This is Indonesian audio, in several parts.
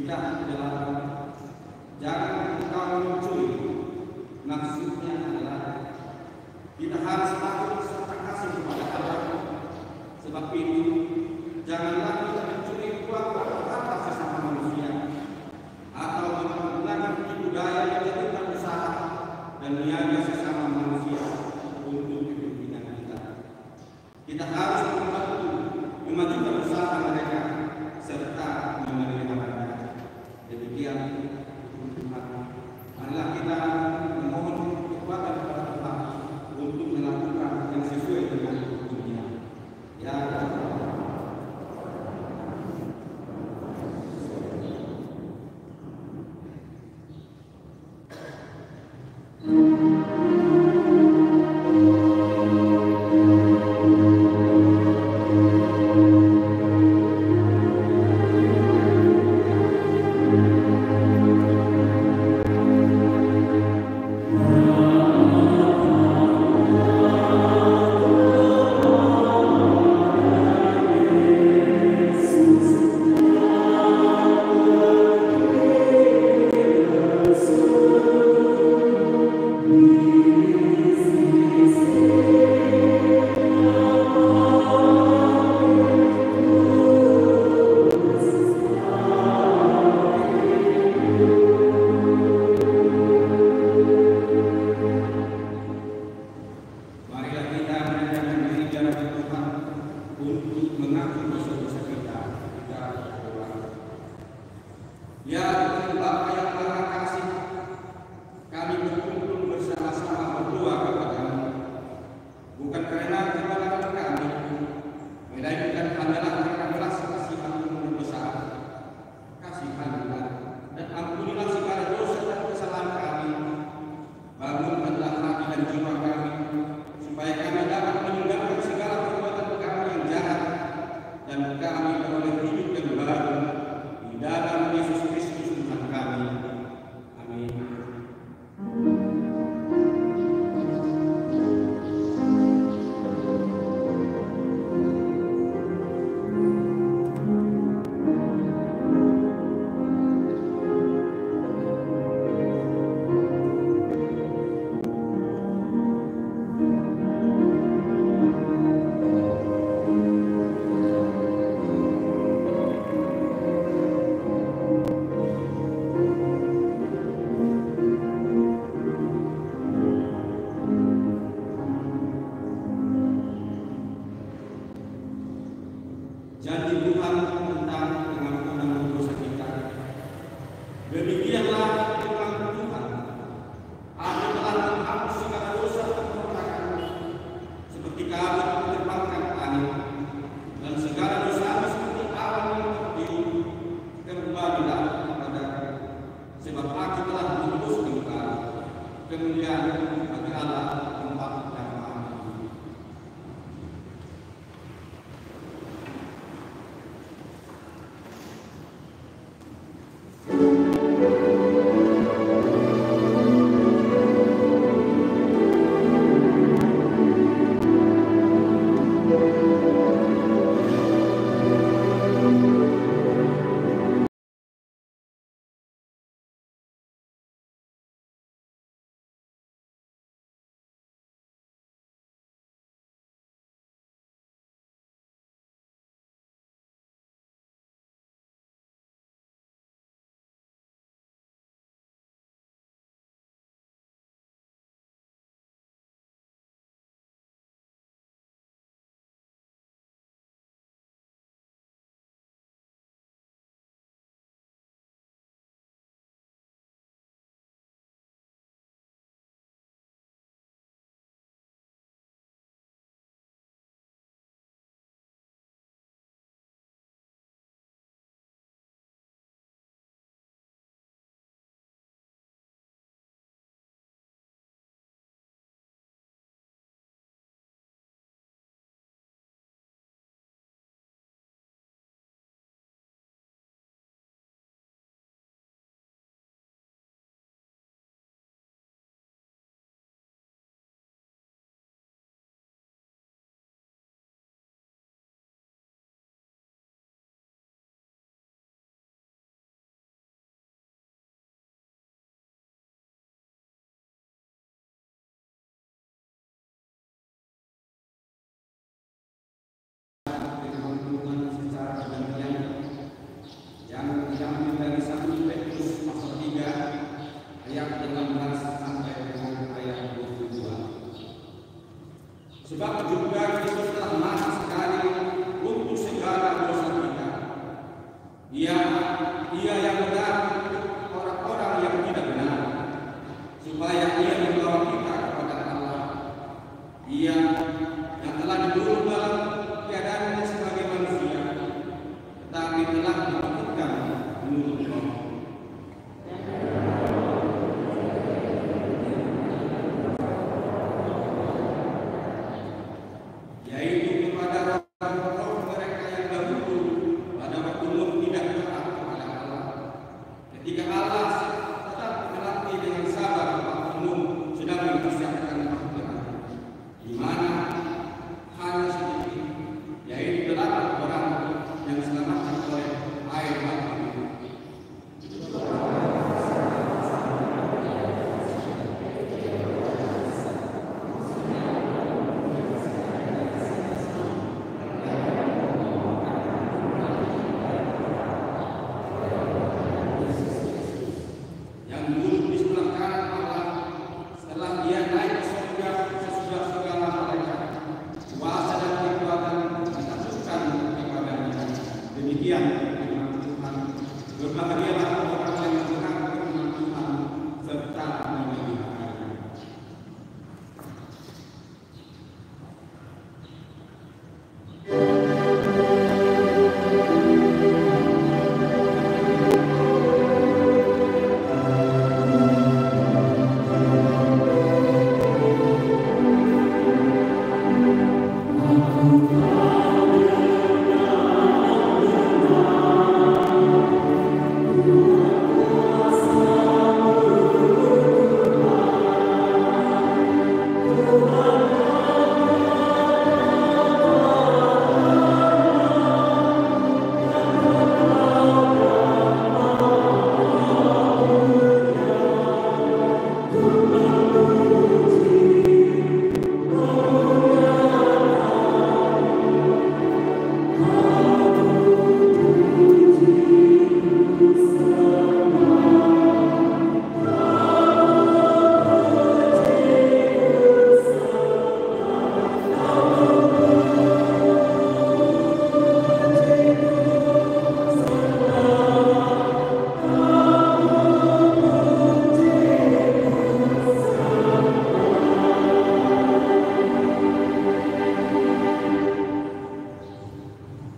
Tidak dalam jangan engkau mencuri. Maksudnya adalah kita harus takut serta kasih kepada Allah. Sebab itu janganlah kita mencuri uang atau harta sesama manusia, atau menggunakan tipu daya menjadikan usaha dan niaga sesama manusia untuk kepentingan kita. Kita harus membantu memajukan usaha mereka serta memelihara. Demikian Tuhan. Marilah kita memohon kekuatan kepada Tuhan untuk melakukan yang sesuai dengan hukumnya. Ya Allah. Kami beroleh hidup yang baru di dalam Yesus Kristus Ia yang benar untuk orang-orang yang tidak benar, supaya ia membawa kita kepada Allah. Ia yang telah dibunuh dalam keadaannya sebagai manusia, tetapi telah dibangkitkan menurut Roh. Yaitu kepada roh mereka yang dahulu pada waktu Nuh tidak taat kepada Allah. Ketika Allah tetap menanti dengan sabar waktu Nuh sedang mempersiapkan bahtera, di mana hanya sedikit, yaitu 8 orang yang diselamatkan oleh air mata. Yang duduk di sebelah kanan Allah setelah dia naik ke surga sesudah segala malaikat, kuasa dan kekuatan ditaklukkan kepadanya. Demikian firman Tuhan. Berbahagialah orang yang mendengar firman Tuhan serta memelihara.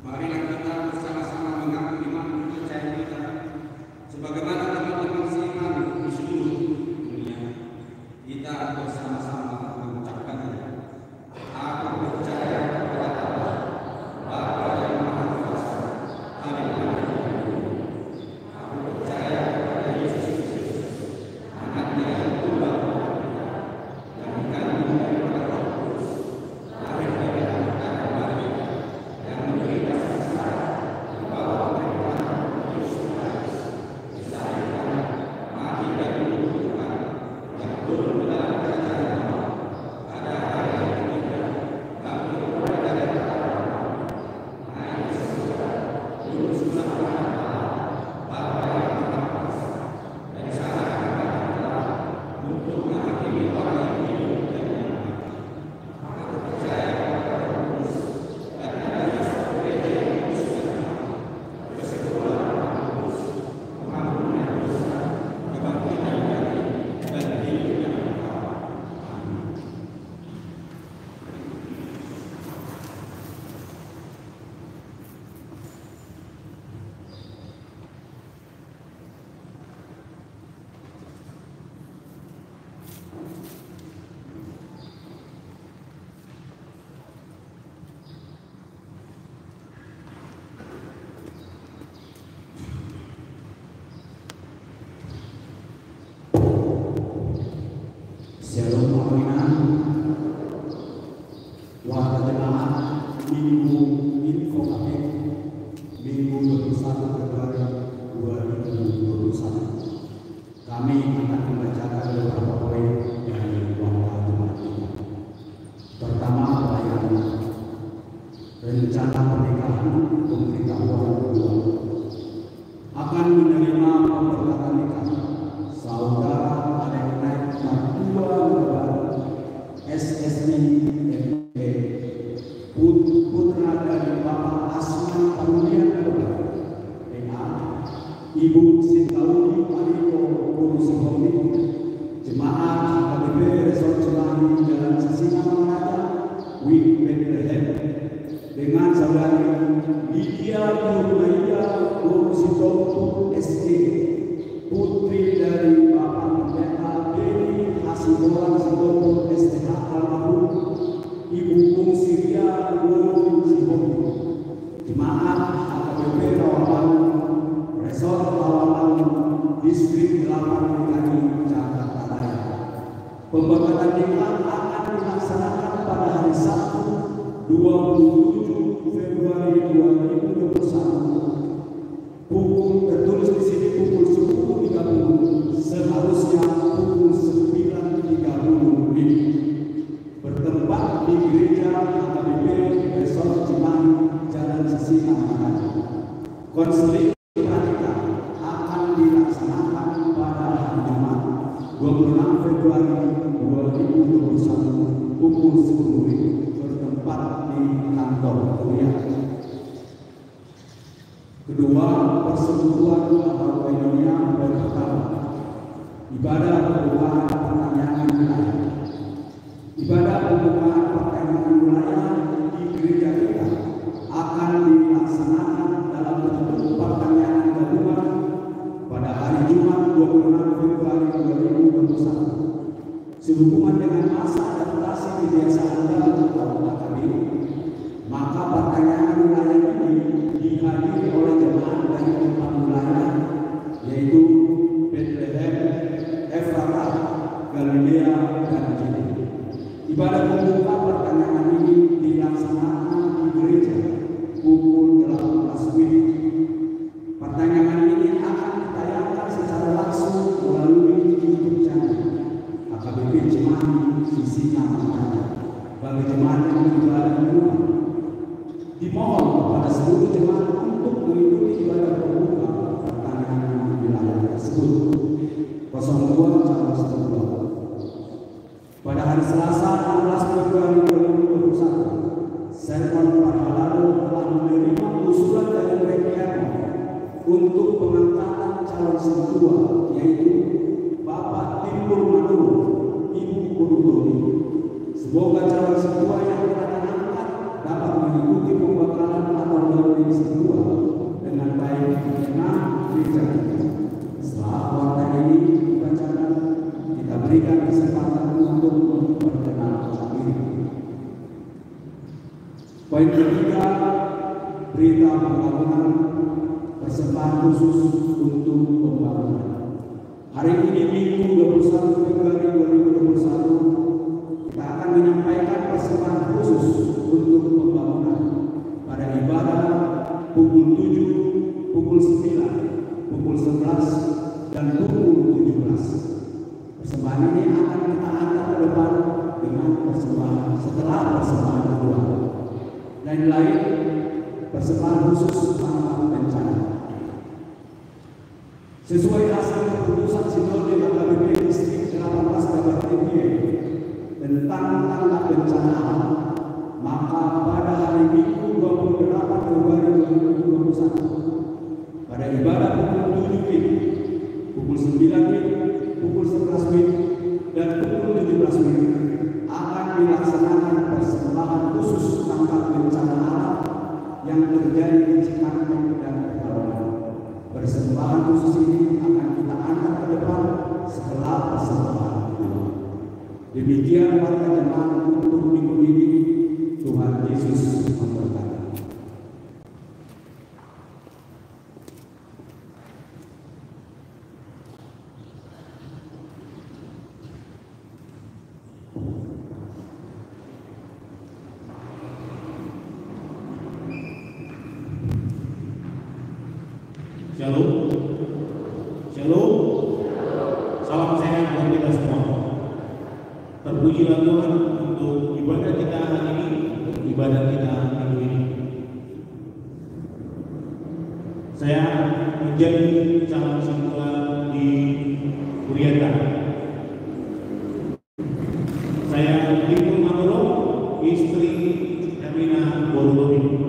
Marilah kita bersama-sama mengaku iman kepercayaan kita, sebagaimana teman-teman seiman di seluruh dunia. Kita bersama-sama mengucapkannya. Aku percaya kepada Allah, Bapa yang Maha Kuasa. Amin. Aku percaya kepada Yesus Kristus, Anaknya yang tunggal, yang dikandung daripada Roh Kudus, lahir dari anak Maria, yang menderita sengsara, dibawa penderitaan Yesus Kristus, disayangkan, mati dan dikuburkan, yang turun ke dalam kerajaan Allah, pada hari yang ketiga, bangkit kepada dari orang, naik ke surga, duduk sebelah kanan Allah, Bapa yang Maha Kuasa, dari sana akan datang Allah untuk menghakimi orang yang hidup dan yang mati. Aku percaya kepada Roh Kudus, dan ada Yesus gereja yang kudus dan damai, persekutuan Roh Kudus, pengampunan dosa, kebangkitan dari dan hidup yang kekal. Amin. Shalom Aminah. Warga jemaat Minggu Info KP Minggu 21 Februari 2021. Kami akan membacakan beberapa poin dari warga jemaat kita. Pertama, pelayanan. Rencana pernikahan pemberitahuan kedua akan menerima pemberkatan nikah saudara adik mertua lebaran SSI ME putra dari Bapak Asman Parulian lebaran PA Ibu Sintaudi Mariko Guru Sihomi, Jemaat HKBP Resort Cimahi Jalan Sisingamangaraja, WIB Bethlehem, dengan saudari Lydia Nurmaya Guru Sitompul SG, putri dari Bapak Pendeta Beni Hasibuan Sitompul STH almarhum, Ibu Bungsiria Guru Sihomi, Jemaat HKBP Rawamangun Resort Rawamangun Distrik 8 DKI Jakarta Raya. Pembakaran nikah akan dilaksanakan pada hari Sabtu 27 Februari 2021. Pukul tertulis di sini pukul 10.30, seharusnya pukul 9.30 bertempat di gereja HKBP Resort Cimahi Jalan Sisingamangaraja. Konseling pernikahan akan dilaksanakan pada hari Jumat 26 Februari 2021 pukul 10 bertempat di kantor kuliah. Kedua, persekutuan Alkoinonia dan pertama, ibadah pembukaan pertanyaan wilayah. Ibadah pembukaan pertanyaan wilayah di gereja kita akan dilaksanakan dalam bentuk pertanyaan gabungan pada hari Jumat 26 Februari 2021. Sehubungan dengan masa adaptasi kebiasaan dalam tahun akademik, maka pertanyaan wilayah ini dihadiri oleh jemaat dari 4 wilayah, yaitu Bethlehem, Efratah, Galilea, dan Judea. Ibadah pembuka pertanyaan ini dilaksanakan di gereja pukul 18 WIB. Pertanyaan ini akan ditayangkan secara langsung melalui YouTube channel HKBP Cimahi Sisingamangaraja bagi jemaat yang beribadah di rumah. Dimohon kepada seluruh jemaat untuk mengikuti ibadah pembuka pertanyaan wilayah tersebut. 02 cabang 1. Pada hari Selasa 16 Februari 2021, sermon Parhalado telah menerima usulan dari Rekreator untuk pengangkatan calon sentua, yaitu Bapak Timbul Manuru, Ibu Kurutoni. Semoga calon sentua yang telah diangkat dapat mengikuti pembakaran atau daunnya sentua dengan baik di tengah gereja kita. Setelah warta ini dibacakan, kita berikan kesempatan untuk memperkenalkan diri. Poin ketiga, berita pembangunan persembahan khusus untuk pembangunan. Hari ini Minggu 21 Februari 2021, kita akan menyampaikan persembahan khusus untuk pembangunan pada ibadah pukul 7, pukul 9, pukul 11, dan pukul 17. Persembahan ini akan kita angkat ke depan dengan persembahan setelah persembahan kedua. Lain-lain persembahan khusus tanggap bencana. Sesuai hasil keputusan Sinode HKBP Distrik 18 Kabupaten tentang tanggap bencana alam, maka pada hari Minggu 28 Februari 2021 pada ibadah pukul 7 WIB, pukul 9 WIB, pukul 11 WIB, dan pukul 17 WIB akan dilaksanakan persembahan khusus tanggap bencana alam yang terjadi di Cikampek dan Pekalongan. Persembahan khusus ini akan kita angkat ke depan setelah persembahan kedua. Demikian warga jemaat untuk minggu ini. Tuhan Yesus memberkati. Shalom, shalom, salam sehat buat kita semua. Terpujilah Tuhan untuk ibadah kita hari ini, ibadah kita minggu ini. Saya menjadi calon sentua di Kuriata. Saya Timbul Manuru, istri Herlina Borulobi.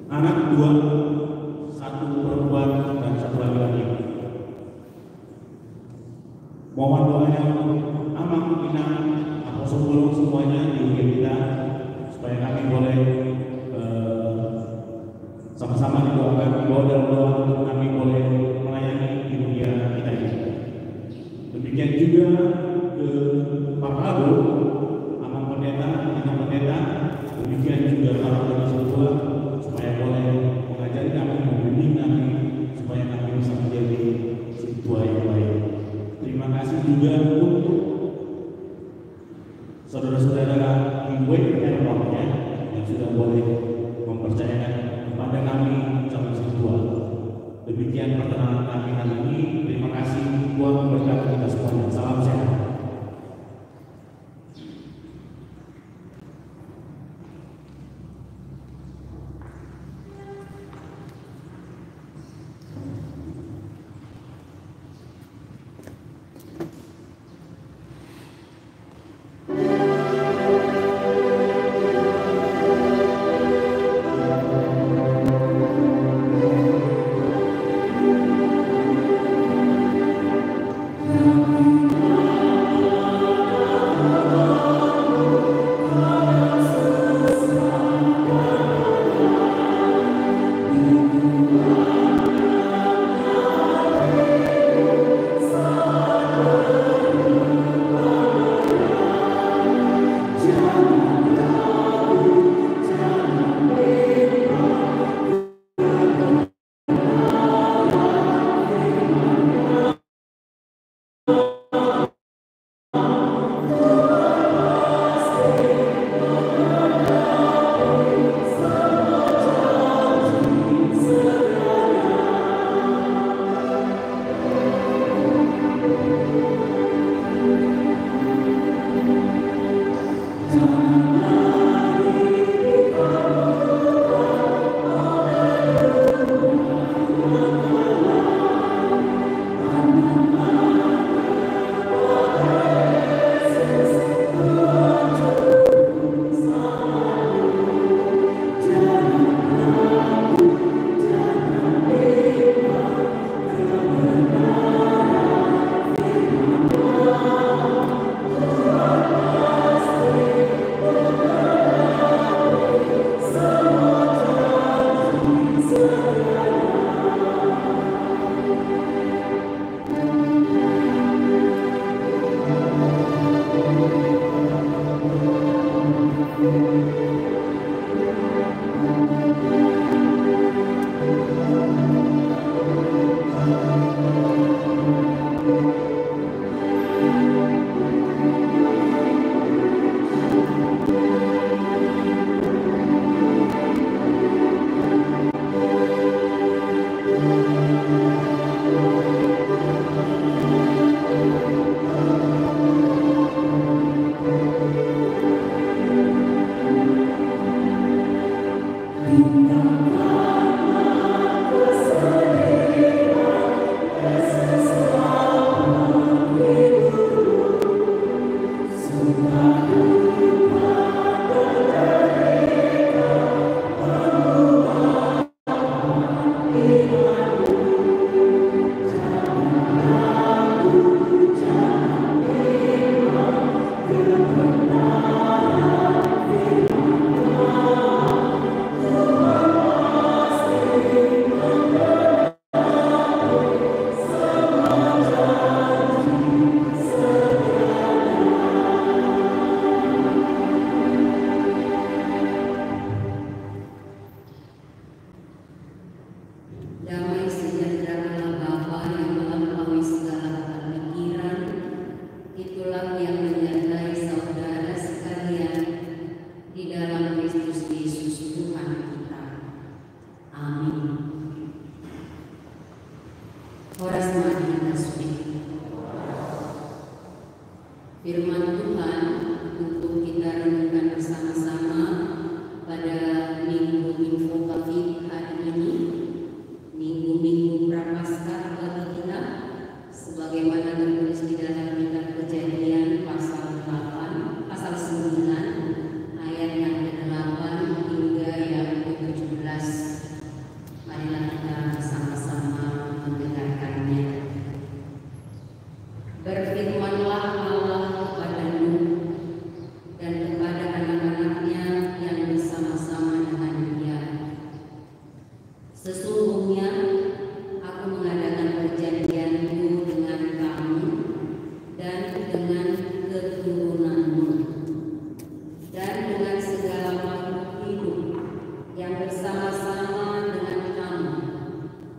Anak 2, satu perempuan dan satu laki-laki. Mohon doanya untuk Amang, Inang, Apostle Bulung semuanya di UGM kita, supaya kami boleh sama-sama didoakan, dibawa dalam doa untuk kami boleh melayani di dunia kita ini. Demikian juga ke Pak Prabu, Amang Pendeta, Inang Pendeta, demikian juga para pendeta semua, supaya boleh mengajari kami, membimbing kami, supaya kami bisa menjadi siswa yang baik. Terima kasih juga untuk saudara-saudara di WRL yang sudah boleh mempercayakan kepada kami calon siswa. Demikian perkenalan kami hari ini. Terima kasih. Tuhan memberkati kita semuanya. Salam sehat. Firman Tuhan untuk kita renungkan bersama-sama pada Minggu Info Covid hari ini, Minggu Prapaskah bagi kita, sebagaimana tertulis di dalam kitab Kejadian pasal 8, pasal 9 ayat yang ke-8 hingga yang ke-17. Marilah kita bersama-sama mendengarkannya. Berfirmanlah Allah kepada Nuh dan kepada anak-anaknya yang bersama-sama dengan dia. Sesungguhnya aku mengadakan perjanjianku dengan kamu dan dengan keturunanmu dan dengan segala makhluk hidup yang bersama-sama dengan kamu,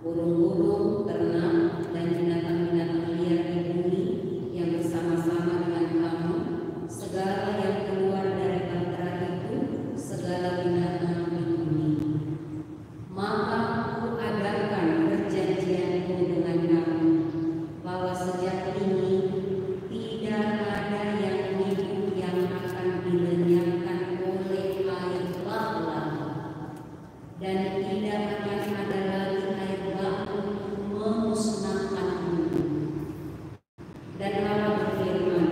burung-burung, ternak, dan binatang-binatang liar di bumi yang bersama-sama dengan kamu, segala yang keluar dari antara itu, segala binatang di bumi. Maka aku adakan perjanjianku dengan kamu, bahwa sejak ini tidak ada yang hidup yang akan dilenyapkan oleh air bah, dan tidak akan ada lagi air bah untuk memusnahkan bumi. Dan Allah berfirman,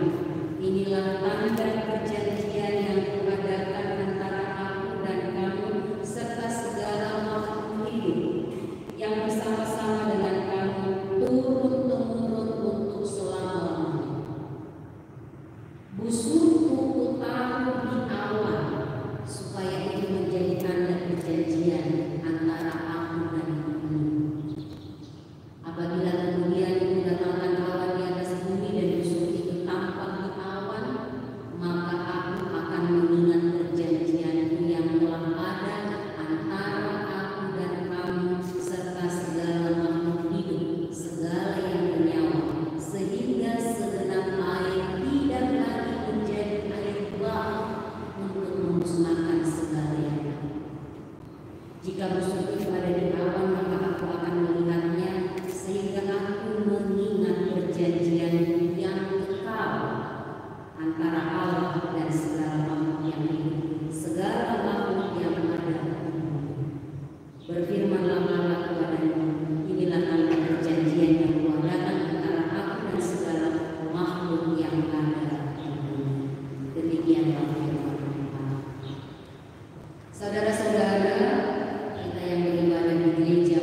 inilah tanda perjanjian yang kuadakan antara aku dan kamu serta segala makhluk hidup yang bersama-sama dengan kamu turun-temurun untuk selama-lamanya. Busurku kutaruh di awan, supaya itu menjadi tanda perjanjian antara aku dan bumi. Apabila kemudian aku datangkan awan di atas bumi dan busur itu tampak di awan, maka aku akan mengingat perjanjianku yang telah ada antara aku dan kamu serta segala makhluk hidup, segala yang bernyawa, sehingga segenap air tidak lagi menjadi air bah untuk memusnahkan segala yang ada. Jika busur itu ada di awan, maka aku akan melihatnya, sehingga aku mengingat perjanjian yang kekal antara Allah dan segala makhluk yang hidup, segala makhluk yang ada. Berfirmanlah Allah kepada Nuh, inilah tanda perjanjian yang kuadakan antara aku dan segala makhluk yang ada. Demikianlah firman Tuhan. Saudara-saudara, kita yang beribadah di gereja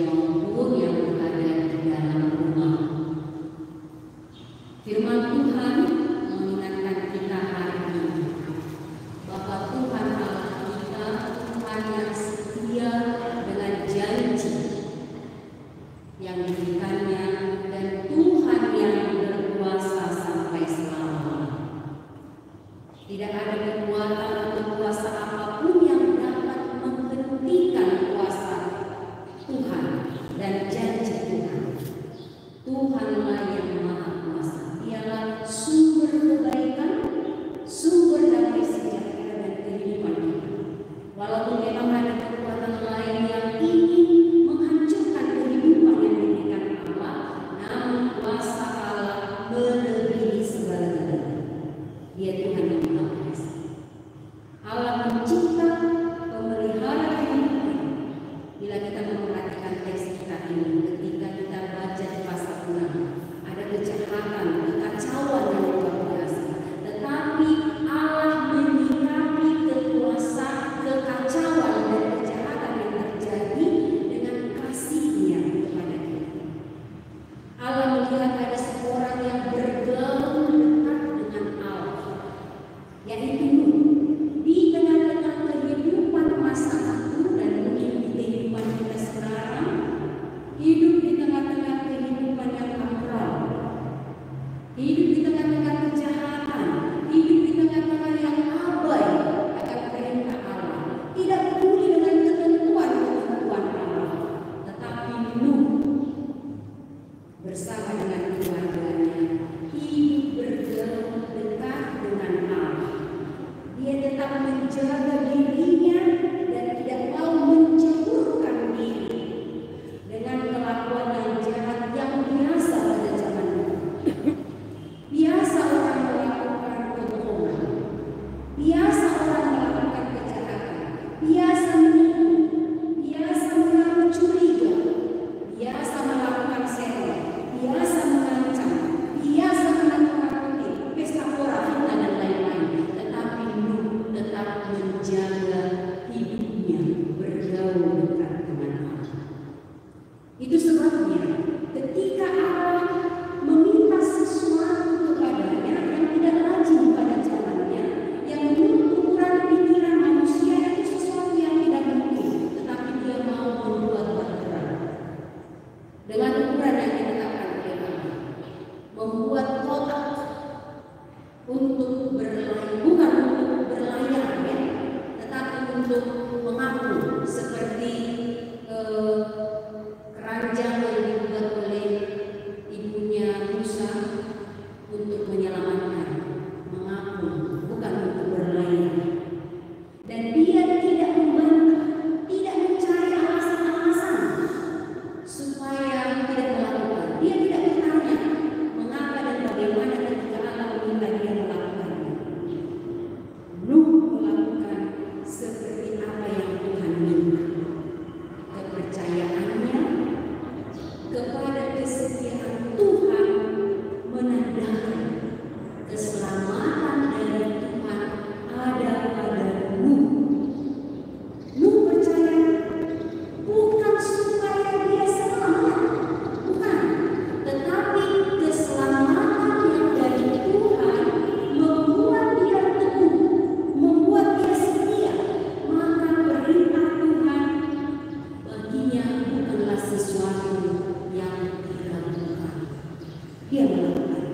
dia melakukannya.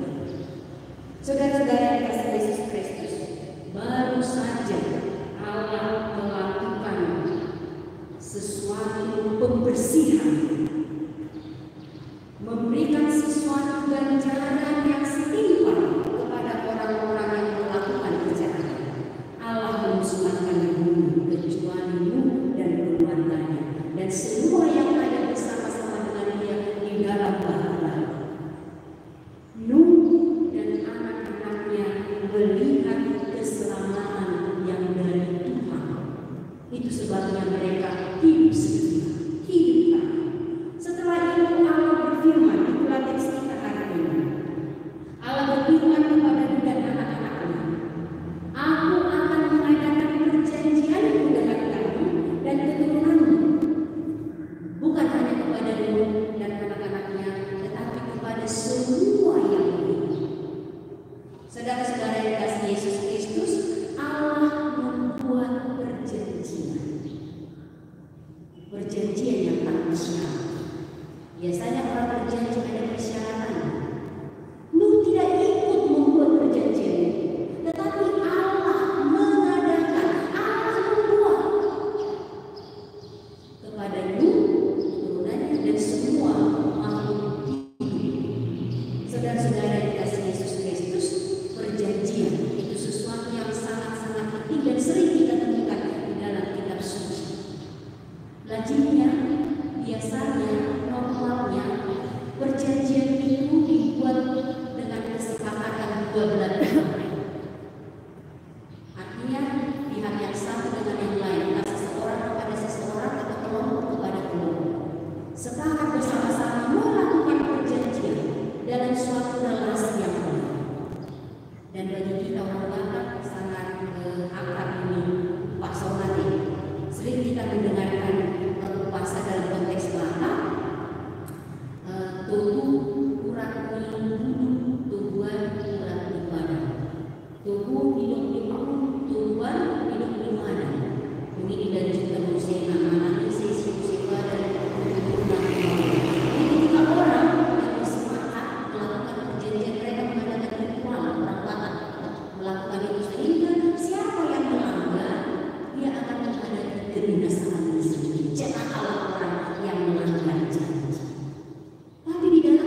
Saudara-saudara yang dikasihi Yesus Kristus, baru saja Allah melakukan sesuatu pembersihan, memberikan sesuatu ganjaran yang setimpal kepada orang-orang yang melakukan kejahatan. Allah memusnahkan Nuh kecualimu dan keluarganya dan semua yang ada bersama-sama dengan dia di dalam bahara. Nuh dan anak-anaknya melihat keselamatan yang dari Tuhan. Itu sebabnya mereka hidup setia, hidup taat. Setelah itu Allah berfirman di bulan teks kita hari ini. Allah berfirman kepada Nuh dan anak-anaknya, Aku akan mengadakan perjanjianku dengan kamu dan keturunanmu, bukan hanya kepada Nuh dan anak-anaknya, tetapi kepada semua yang hidup. Saudara-saudara yang dikasihi Yesus Kristus, Allah membuat perjanjian yang tak bersyarat. Biasanya orang berjanji ada persyaratan. Nuh tidak ikut membuat perjanjian itu, tetapi Allah mengadakan, Allah membuat kepada Nuh, keturunannya dan semua makhluk hidup. Saudara-saudara yang dikasihi Yesus Kristus, perjanjian itu sesuatu yang sangat-sangat penting dan sering kita temukan di dalam kitab suci. Lazimnya, biasanya, normalnya perjanjian itu dibuat dengan kesepakatan dua belah pihak. Artinya pihak yang satu dengan yang lain, entah seseorang kepada seseorang atau kelompok kepada kelompok, sepakat bersama-sama melakukan perjanjian dalam suatu relasi yang baik. Dan bagi kita orang Batak sangat akrab ini Pak Somadi. Sering kita mendengarkan puasa dalam konteks Batak, tubuh urat minum tubuhan urat ibadah, tubuh hidup minum tubuhan hidup ibadah. Ini dari juga musena analisis musibah dan ketika orang yang bersepakat melakukan perjanjian, mereka mengadakan ritual orang Batak melakukan itu, sehingga siapa yang melanggar dia akan menghadapi kebinasaan sendiri. Jangan kalau orang yang melanggar janji. Tapi di dalam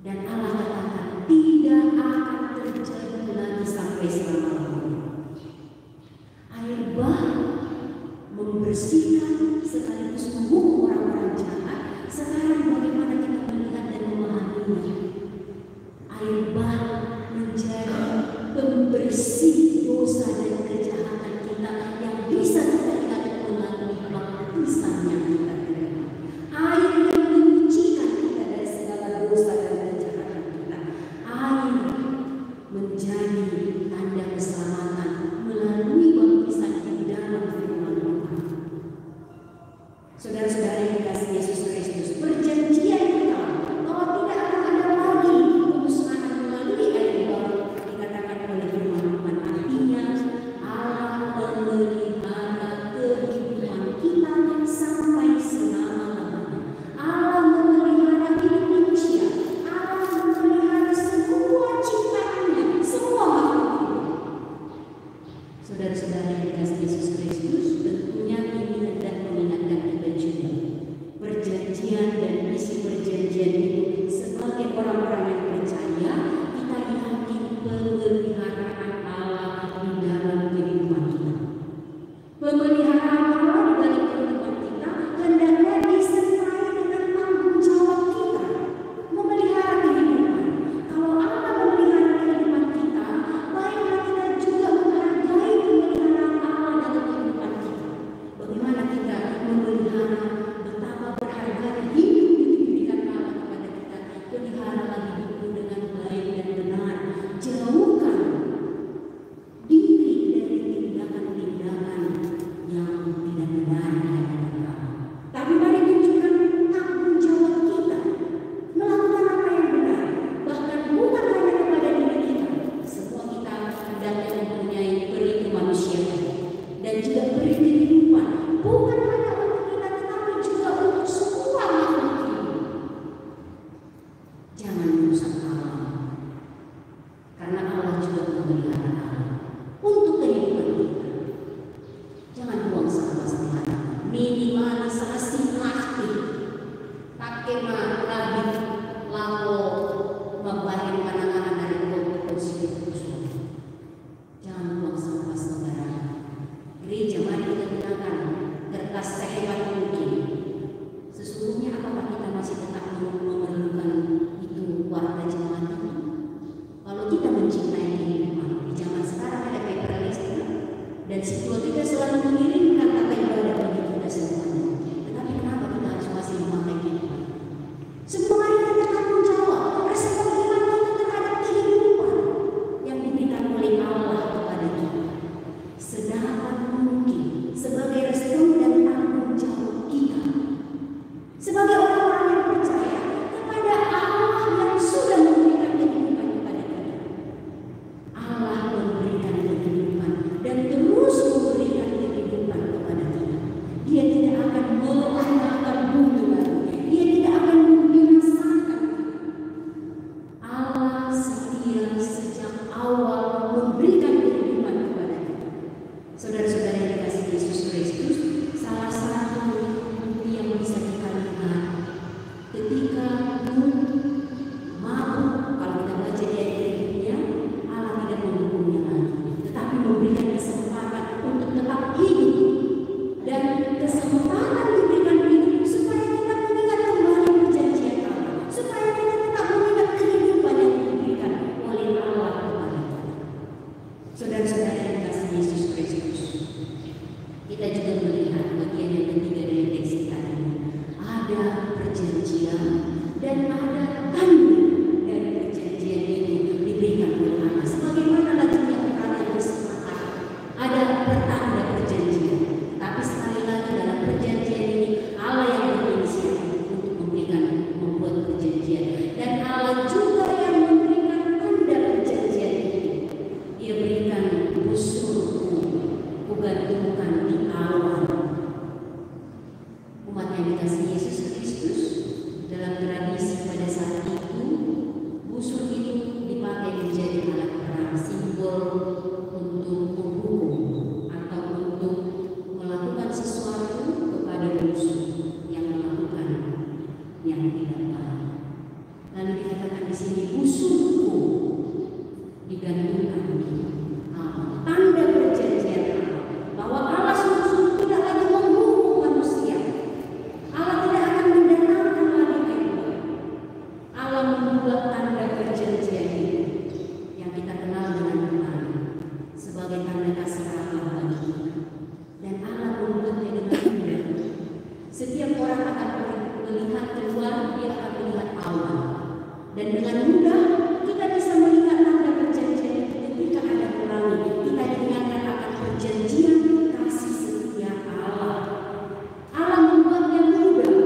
Dan Allah katakan tidak akan terjadi lagi sampai selama-lamanya. Air bah membersihkan sekaligus menghukum orang-orang jahat. Sekarang bagaimana kita melihat dan memahaminya? Air bah menjadi pembersih dosa dan kejahatan kita yang bisa kita lihat melalui baptisan yang kita terima. Air yang menyucikan kita dari segala dosa dan kejahatan kita. Air menjadi tanda keselamatan melalui baptisan di dalam firman Tuhan. Saudara-saudara yang dikasihi Yesus Kristus, perjanjian kita bahwa tidak akan ada lagi pemusnahan melalui air baru dikatakan oleh firman Tuhan. Artinya Allah memelihara kehidupan kita sampai selama-lamanya. Allah memelihara hidup manusia. Allah memelihara semua ciptaannya, semua makhluk hidup. Saudara-saudara yang dikasihi Yesus Kristus, tentunya ini hendak mengingatkan kita juga perjanjian dan isi perjanjian itu sebagai orang-orang yang percaya kita yakin pemeliharaan Allah di dalam kehidupan kita. Pemeliharaan Allah di dalam kehidupan kita hendaknya disertai dengan tanggung jawab kita memelihara kehidupan. Kalau Allah memelihara kehidupan kita, baiklah kita juga menghargai pemeliharaan Allah dalam kehidupan kita. Bagaimana kita memelihara, betapa berharga hidup yang diberikan Allah kepada kita. Peliharalah hidupmu dengan baik dan benar. Jauhkan diri dari tindakan-tindakan yang tidak benar di hadapan Allah. Tapi mari tunjukkan tanggung jawab kita melakukan apa yang benar. Bahkan bukan hanya kepada diri kita. Semua kita hendaknya mempunyai peri kemanusiaan dan juga peri kehidupan. Bukan hanya untuk kita, tetapi juga untuk semua makhluk hidup. Jangan merusak alam, karena Allah juga memelihara alam untuk kehidupan kita. Jangan buang sampah sembarangan. Minimalisasi plastik. Pakai labit lalu membahin pandangan dari konsumsi. Jangan buang sampah sembarangan. Gereja, mari kita gunakan kertas sehebat mungkin. Sesungguhnya apakah kita masih tetap memerlukan itu warga jemaat ini? Kalau kita mencintai kehidupan di zaman sekarang ada paperless dan situasi kita selalu mengirimkan kata ibadah bagi kita semuanya. Tetapi kenapa kita harus masih memakai itu? Semuanya kita tanggung jawab. Respon iman kita terhadap kehidupan yang diberikan oleh Allah kepada kita. Sedapat mungkin sebagai respon dan tanggung jawab kita sebagai orang-orang yang percaya kepada Allah yang sudah memberikan kehidupan kepada kita. Allah memberikan kehidupan dan terus memberikan kehidupan kepada kita. Dia tidak akan melahirkan bumi baru. Dia tidak akan membinasakan. Allah setia sejak awal memberikan kehidupan kepada kita. Saudara-saudara yang dikasihi Yesus Kristus, salah satu bukti yang bisa kita lihat ketika Nuh mabuk, kalau kita baca di ayat berikutnya, Allah tidak menghukumnya lagi, tetapi memberikan kesempatan untuk tetap hidup. Dan kesempatan diberikan hidup supaya kita mengingat kembali perjanjian Allah, supaya kita tetap mengingat kehidupan yang diberikan oleh Allah kepada kita. Saudara-saudara yang dikasihi Yesus Kristus, kita juga melihat bagian yang ketiga dari teks kita ini. Ada perjanjian dan ada tanda dari perjanjian ini diberikan oleh Allah. Sebagaimana lagi yang kalian bersepakat, ada pertanda perjanjian. Tapi sekali lagi dalam perjanjian ini Allah yang berinisiatif untuk membuat perjanjian, dan Allah juga yang memberikan tanda perjanjian ini. Dia berikan busurku, kugantungkan di awan. Umat yang dikasihi Yesus Kristus, dalam tradisi pada saat itu busur itu dipakai menjadi alat perang, simbol untuk menghukum atau untuk melakukan sesuatu kepada musuh yang melakukan yang tidak baik. Lalu dikatakan di sini sini busurku digantungkan tanda perjanjian Allah, bahwa Allah sungguh-sungguh tidak lagi menghukum manusia. Allah tidak akan mendatangkan lagi kehidupan. Allah membuat tanda perjanjian itu yang kita kenal dengan kemarin sebagai tanda kasih Allah bagi kita. Dan Allah membuatnya dengan mudah. Setiap orang akan melihat keluar, dia akan melihat Allah. Dan dengan mudah kita bisa melihat tanda perjanjian ketika ada pelangi. Kita diingatkan akan perjanjian kasih setia Allah. Allah membuatnya mudah.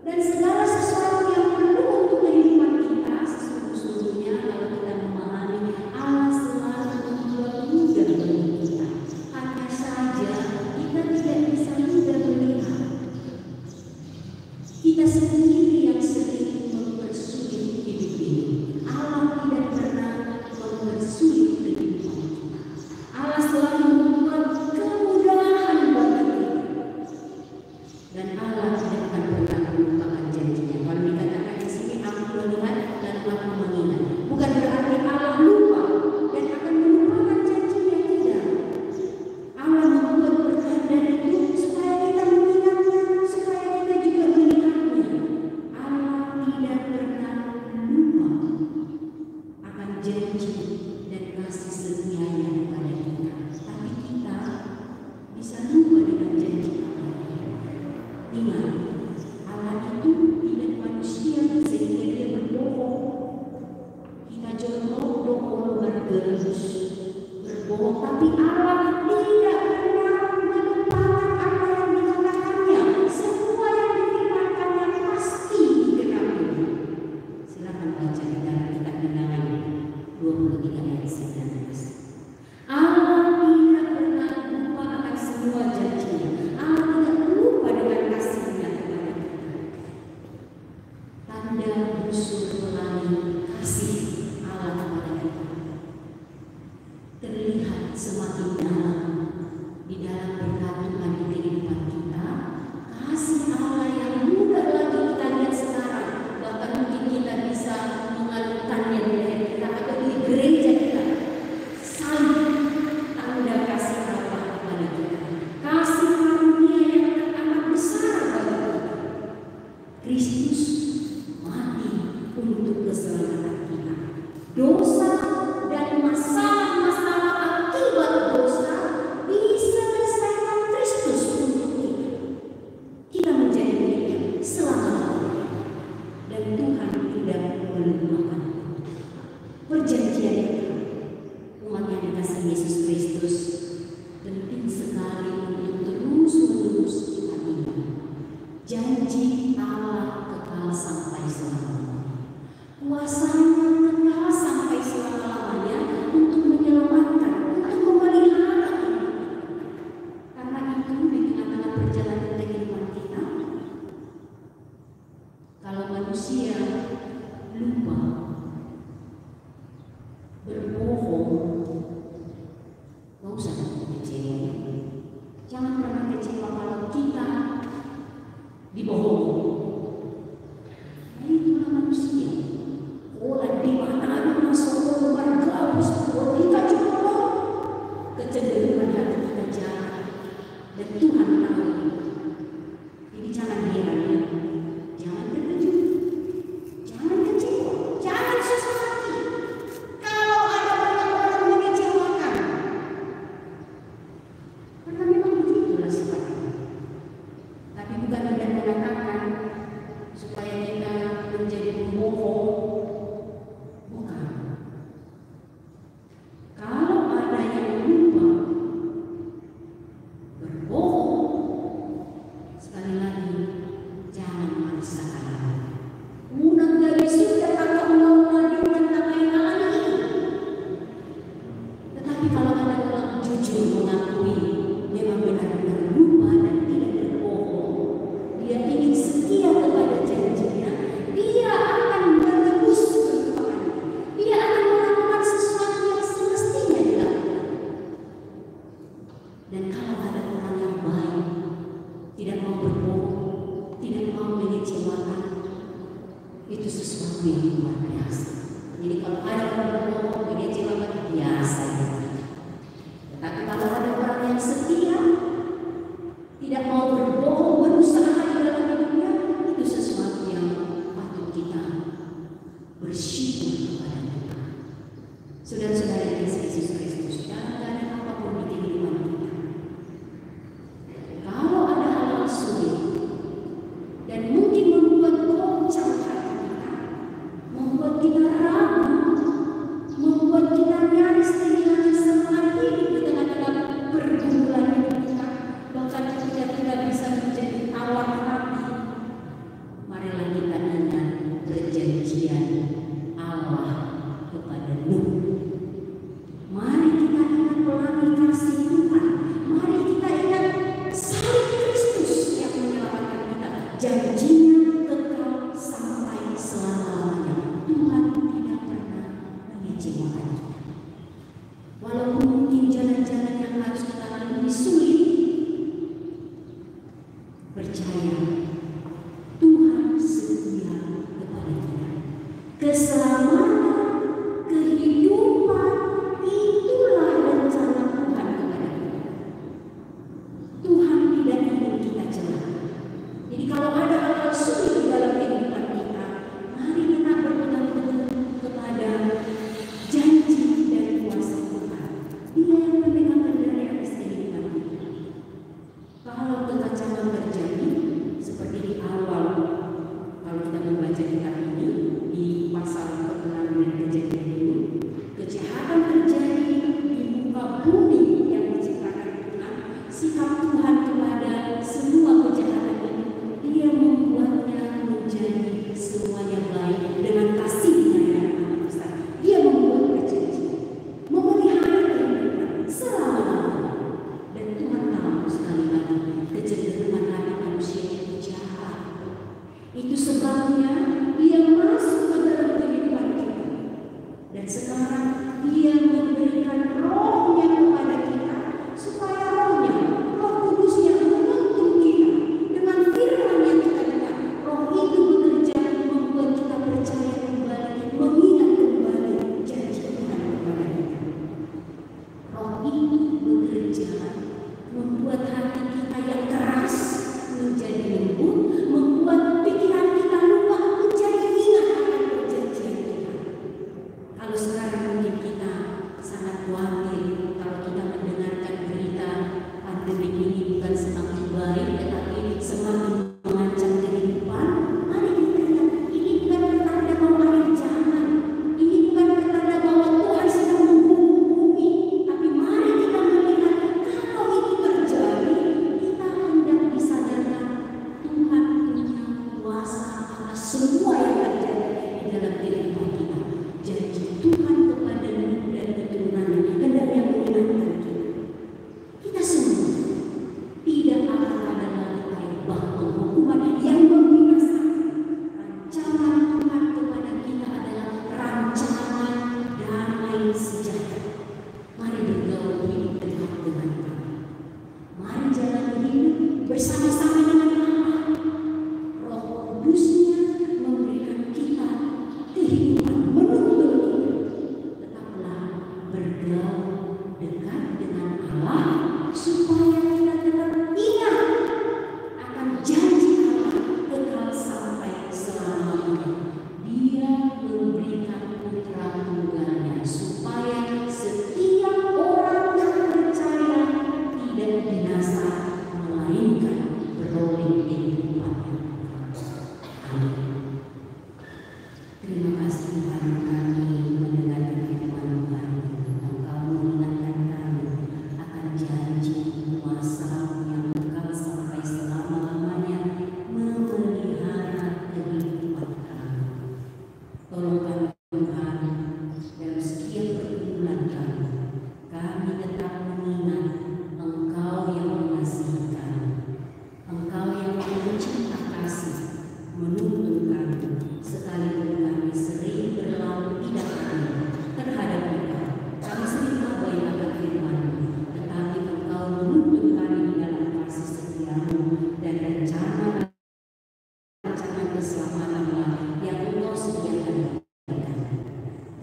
Dan segala sesuatu yang perlu untuk kehidupan kita, sesungguhnya kalau kita memahami, Allah selalu membuat mudah bagi kita. Hanya saja kita tidak bisa mudah melihat. Kita sendiri yang sering mempersulit hidup ini. Allah tidak pernah mempersulit kehidupan kita. Allah selalu membuat kemudahan bagi kita. Dan Allah tidak akan pernah melupakan janjinya. Kalau dikatakan di sini, aku melihat dan aku mengingat, bukan berarti Allah lupa dan akan melupakan janjinya, tidak. Allah membuat pertanda itu supaya kita mengingatnya, supaya kita juga melihatnya. Allah tidak pernah lupa akan janji dan kasih setianya kepada kita. Tapi kita bisa lupa dengan janji Allah. Ingat, Allah itu tidak manusia sehingga dia berbohong. Kita jorok bergelus, berbohong, tapi Allah tidak pernah melupakan apa yang dikatakannya. Semua yang difirmankannya pasti digenapi. Silakan baca di dalam kitab Bilangan 23 ayat 19. Allah tidak pernah lupa akan semua janjinya. Allah tidak lupa dengan kasihnya kepada kita. Tanda busur pelangi kasih Allah kepada kita terlihat semakin dalam di dalam perkaturan di kehidupan kita. Kasih Allah yang mudah lagi kita lihat sekarang, bahkan mungkin kita bisa mengalunkannya di leher kita atau di gereja kita. Salib tanda kasih Allah kepada kita. Kasih karunia yang amat besar bagi kita. Kristus mati untuk keselamatan kita. Dosa dan masalah-masalah akibat dosa diselesaikan Kristus untuk kita. Kita menjadi miliknya selama-lamanya. Dan Tuhan tidak melupakan perjanjian kita. Umat yang dikasihi Yesus Kristus, penting sekali untuk terus-menerus kita ingat. Janji Allah kekal sampai selama-lamanya. Kuasanya kekal sampai selama-lamanya untuk menyelamatkan, untuk memelihara kita. Karena itu di tengah-tengah perjalanan kehidupan kita, kalau manusia lupa biasa. Jadi kalau ada orang berbohong, dia cilaka biasa. Tapi kalau ada orang yang setia, tidak mau berbohong, berusaha di dalam hidupnya, itu sesuatu yang patut kita bersyukur kepada Tuhan. Saudara-saudara yang Yesus Kristus, dalam keadaan apapun di kehidupan kita, kalau ada hal-hal sulit dan mungkin membuat goncang hati kita, membuat kita ragu, membuat kita nyaris kehilangan semangat hidup di tengah-tengah pergumulan hidup kita, bahkan kita tidak bisa menjadi tawar hati, marilah kita ingat perjanjian Allah kepada Nuh. Mari kita ingat pelangi kasih Tuhan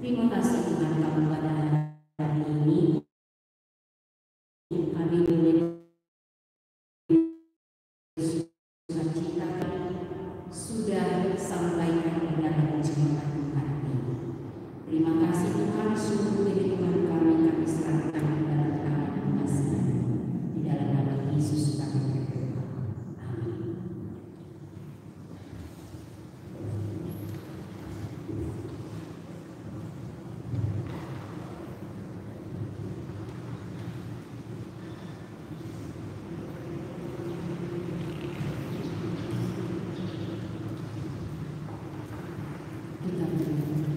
Terima kasih Tuhan kami pada hari ini. Kami boleh sukacita sudah sampaikan di dalam jemaat Tuhan ini. Terima kasih Tuhan, sungguh kehidupan kami serahkan di dalam tangan kasih. Di dalam nama Yesus kami berdoa. Amin. Kita berdoa.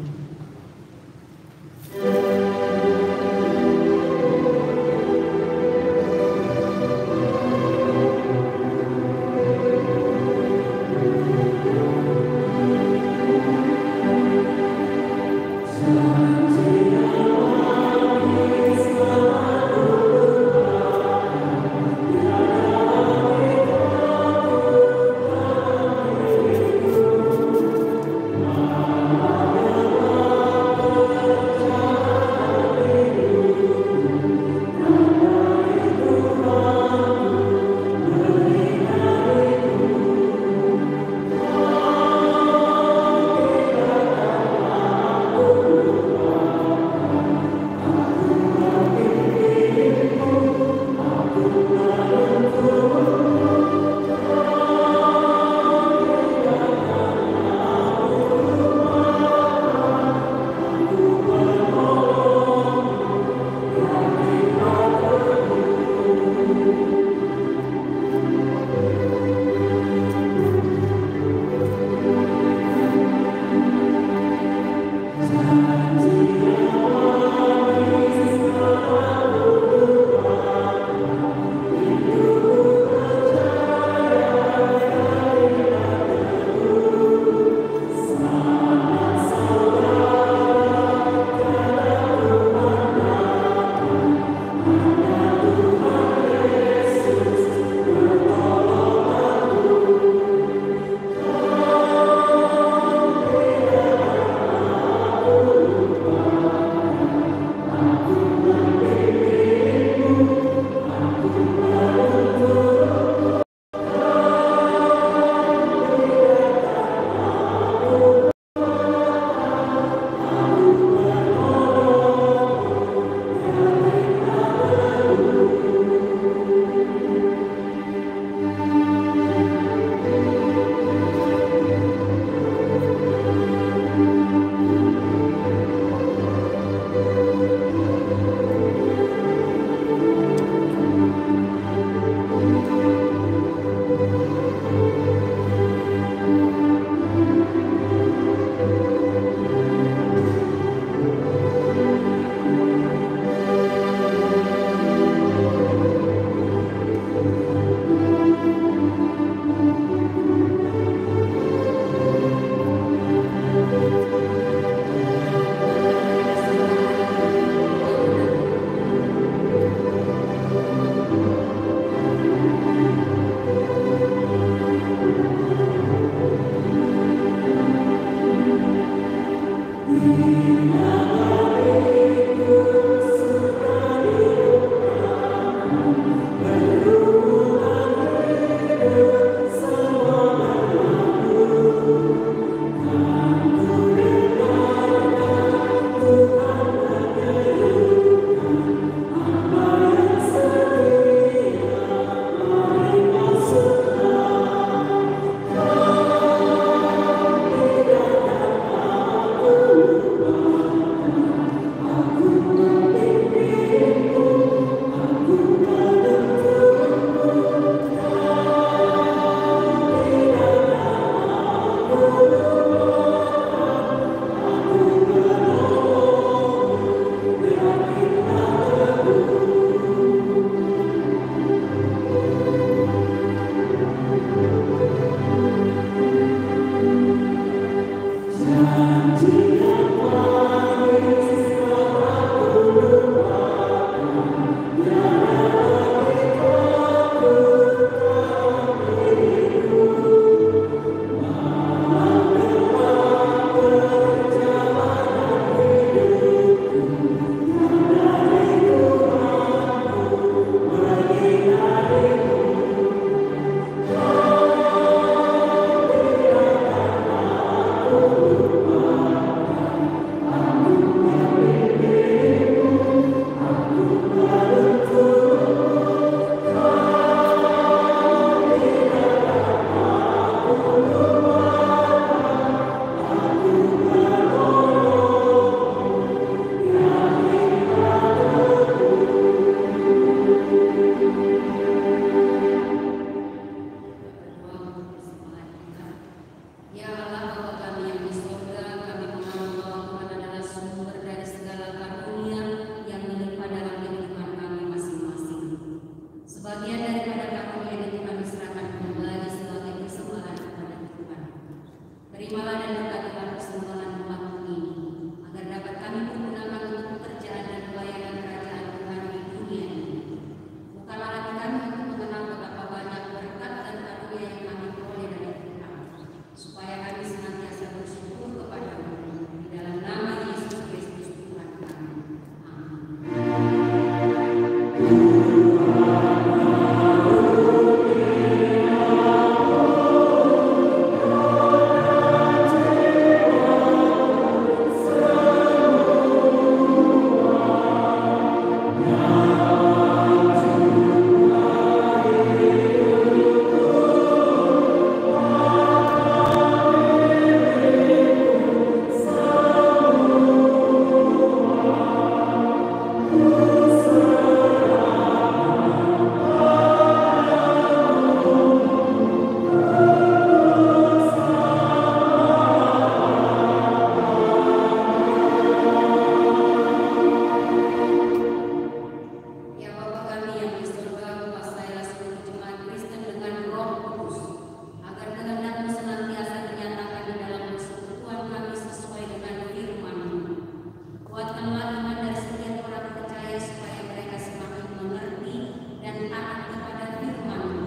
Kuatkanlah iman dari setiap orang percaya supaya mereka semakin mengerti dan taat kepada firman-Mu.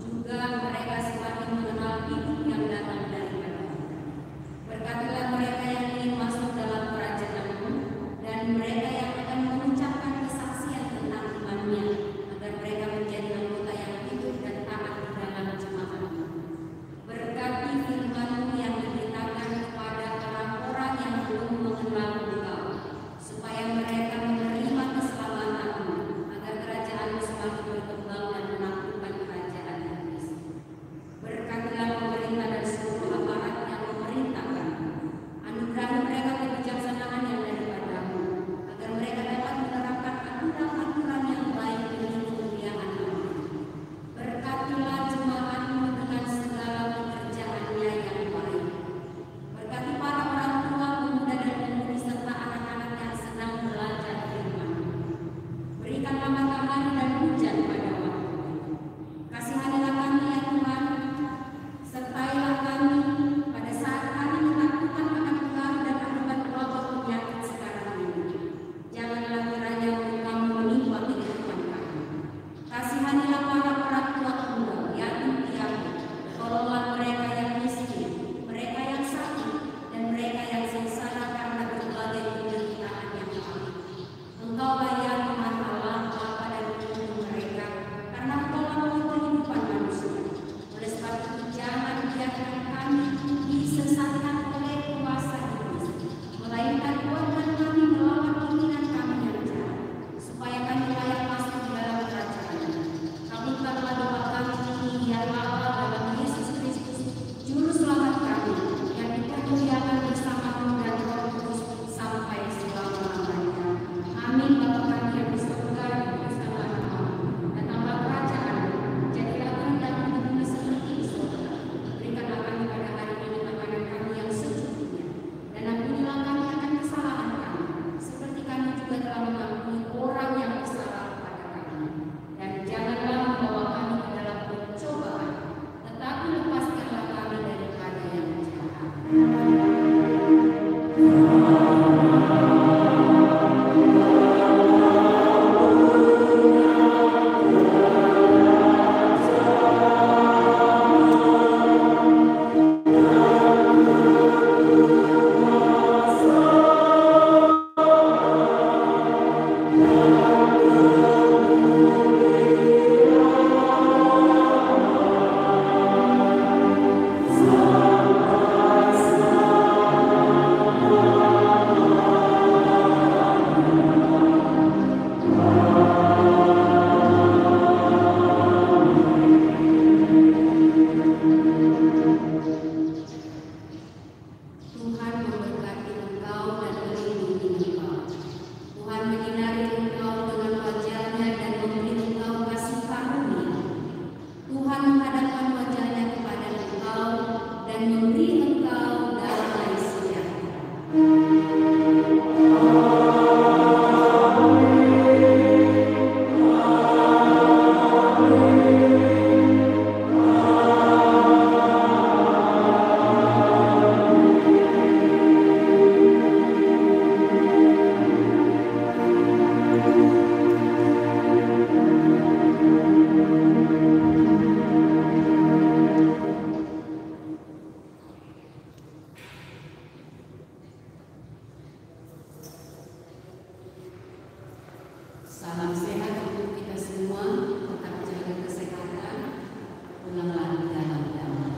Juga mereka semakin mengenal hidup yang datang daripada-Mu. Berkatilah mereka yang ingin masuk dalam kerajaan-Mu dan mereka yang akan mengucapkan kesaksian tentang iman-Nya, agar mereka menjadi anggota yang hidup dan taat di dalam jemaat-Mu. Berkati firman-Mu yang diberitakan kepada orang-orang yang belum mengenal Engkau, supaya mereka menerima keselamatan-Mu, agar kerajaan-Mu semakin berkembang dan menaklukkan kerajaan iblis. Berkatilah pemerintah dan seluruh aparat yang memerintahkan. Anugerahi mereka kebijaksanaan yang daripada-Mu, agar mereka dapat menerapkan aturan-aturan yang baik demi kemuliaan-Mu. Berkatilah jemaat-Mu dengan segala pekerjaannya yang baik. Berkati para orang tua, pemuda dan pemudi serta anak-anak yang sedang belajar firman-Mu. Berikanlah matahari dan hujan pada waktu. Kasihanilah kami ya Tuhan, sertailah kami pada saat kami ketakutan akan pengaruh dan akibat wabah penyakit sekarang ini. Janganlah kiranya Engkau menimpa kehidupan kami. Kasihanilah para orang tua tunggal, yatim piatu. Tolonglah mereka yang miskin, mereka yang sakit, dan mereka yang sengsara karena berbagai penderitaan yang ada. Engkaulah ya Tuhan Allah, Bapa dan Ibu mereka, karena Engkaulah kehidupan manusia. Oleh sebab itu jangan biarkan kami disesatkan oleh kuasa iblis, melainkan kuatkan kami melawan keinginan kami yang jahat, supaya kami layak masuk di dalam kerajaan. Kabulkanlah doa kami ini ya Bapa dalam Yesus Kristus, Juru Selamat kami, yang dipermuliakan bersama-Mu dan Roh Kudus sampai selama-lamanya. Amin. Bapa kami yang di surga, dikuduskanlah nama-Mu, datanglah kerajaan-Mu, jadilah kehendak-Mu di bumi seperti di surga. Berikanlah kami pada hari ini makanan kami yang secukupnya, dan ampunilah kami akan kesalahan kami, seperti kami juga telah mengampuni orang yang bersalah kepada kami. Dan janganlah membawa kami ke dalam pencobaan, tetapi lepaskanlah kami daripada yang jahat. Tuhan memberkati engkau dan melindungi engkau. Tuhan menyinari engkau dengan wajah-Nya dan memberi engkau kasih karunia. Tuhan menghadapkan wajah-Nya kepada engkau dan memberi engkau damai sejahtera. Salam sehat untuk kita semua, tetap jaga kesehatan, pulanglah di dalam damai.